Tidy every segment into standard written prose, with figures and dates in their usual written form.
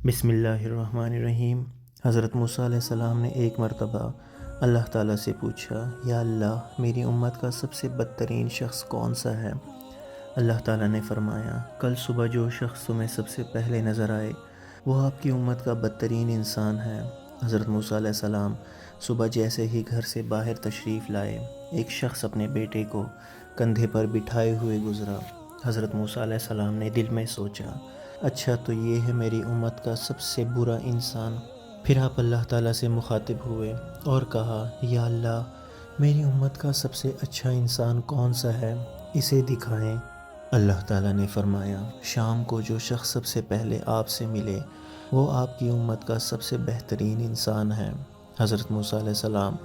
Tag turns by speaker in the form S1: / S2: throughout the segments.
S1: بسم اللہ الرحمن الرحیم۔ حضرت موسیٰ علیہ السلام نے ایک مرتبہ اللہ تعالیٰ سے پوچھا، یا اللہ میری امت کا سب سے بدترین شخص کون سا ہے؟ اللہ تعالیٰ نے فرمایا، کل صبح جو شخص تمہیں سب سے پہلے نظر آئے وہ آپ کی امت کا بدترین انسان ہے۔ حضرت موسیٰ علیہ السلام صبح جیسے ہی گھر سے باہر تشریف لائے، ایک شخص اپنے بیٹے کو کندھے پر بٹھائے ہوئے گزرا۔ حضرت موسیٰ علیہ السلام نے دل میں سوچا، اچھا تو یہ ہے میری امت کا سب سے برا انسان۔ پھر آپ اللہ تعالیٰ سے مخاطب ہوئے اور کہا، یا اللہ میری امت کا سب سے اچھا انسان کون سا ہے، اسے دکھائیں۔ اللہ تعالیٰ نے فرمایا، شام کو جو شخص سب سے پہلے آپ سے ملے وہ آپ کی امت کا سب سے بہترین انسان ہے۔ حضرت موسیٰ علیہ السلام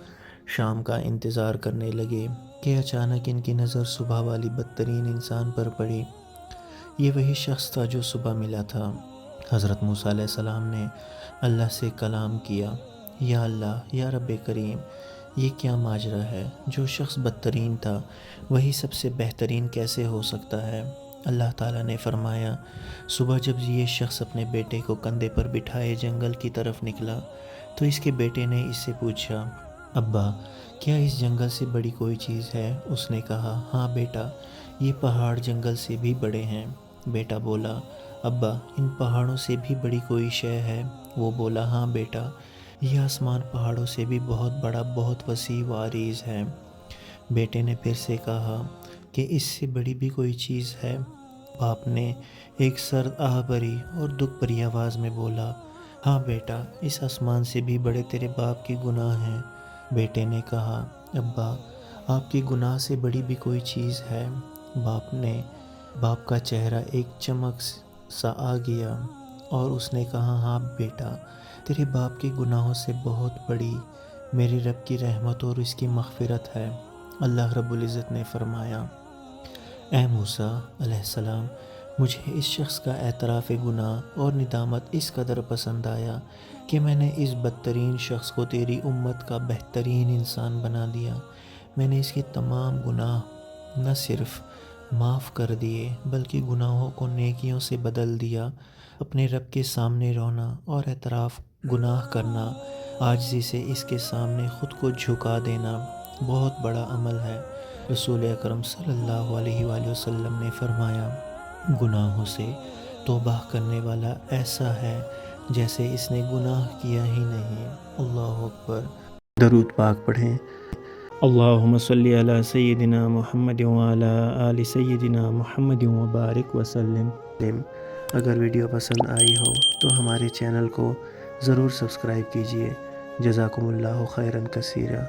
S1: شام کا انتظار کرنے لگے کہ اچانک ان کی نظر صبح والی بدترین انسان پر پڑی۔ یہ وہی شخص تھا جو صبح ملا تھا۔ حضرت موسیٰ علیہ السلام نے اللہ سے کلام کیا، یا اللہ، یا رب کریم، یہ کیا ماجرا ہے؟ جو شخص بدترین تھا وہی سب سے بہترین کیسے ہو سکتا ہے؟ اللہ تعالیٰ نے فرمایا، صبح جب یہ شخص اپنے بیٹے کو کندھے پر بٹھائے جنگل کی طرف نکلا تو اس کے بیٹے نے اس سے پوچھا، ابا کیا اس جنگل سے بڑی کوئی چیز ہے؟ اس نے کہا، ہاں بیٹا، یہ پہاڑ جنگل سے بھی بڑے ہیں۔ بیٹا بولا، ابا ان پہاڑوں سے بھی بڑی کوئی شے ہے؟ وہ بولا، ہاں بیٹا، یہ آسمان پہاڑوں سے بھی بہت بڑا، بہت وسیع و عریض ہے۔ بیٹے نے پھر سے کہا کہ اس سے بڑی بھی کوئی چیز ہے؟ باپ نے ایک سرد آہ بھری اور دکھ بھری آواز میں بولا، ہاں بیٹا، اس آسمان سے بھی بڑے تیرے باپ کے گناہ ہیں۔ بیٹے نے کہا، ابا آپ کے گناہ سے بڑی بھی کوئی چیز ہے؟ باپ کا چہرہ ایک چمک سا آ گیا اور اس نے کہا، ہاں بیٹا، تیرے باپ کے گناہوں سے بہت بڑی میرے رب کی رحمت اور اس کی مغفرت ہے۔ اللہ رب العزت نے فرمایا، اے موسیٰ علیہ السلام، مجھے اس شخص کا اعتراف گناہ اور ندامت اس قدر پسند آیا کہ میں نے اس بدترین شخص کو تیری امت کا بہترین انسان بنا دیا۔ میں نے اس کے تمام گناہ نہ صرف معاف کر دیے بلکہ گناہوں کو نیکیوں سے بدل دیا۔ اپنے رب کے سامنے رونا اور اعتراف گناہ کرنا، عاجزی سے اس کے سامنے خود کو جھکا دینا بہت بڑا عمل ہے۔ رسول اکرم صلی اللہ علیہ وآلہ وسلم نے فرمایا، گناہوں سے توبہ کرنے والا ایسا ہے جیسے اس نے گناہ کیا ہی نہیں۔ اللہ اکبر۔ درود پاک پڑھیں۔ اللہم صلی علی سیدنا محمد وعلی آل سیدنا محمد وبارک وسلم۔ اگر ویڈیو پسند آئی ہو تو ہمارے چینل کو ضرور سبسکرائب کیجیے۔ جزاکم اللہ خیرا کثیرا۔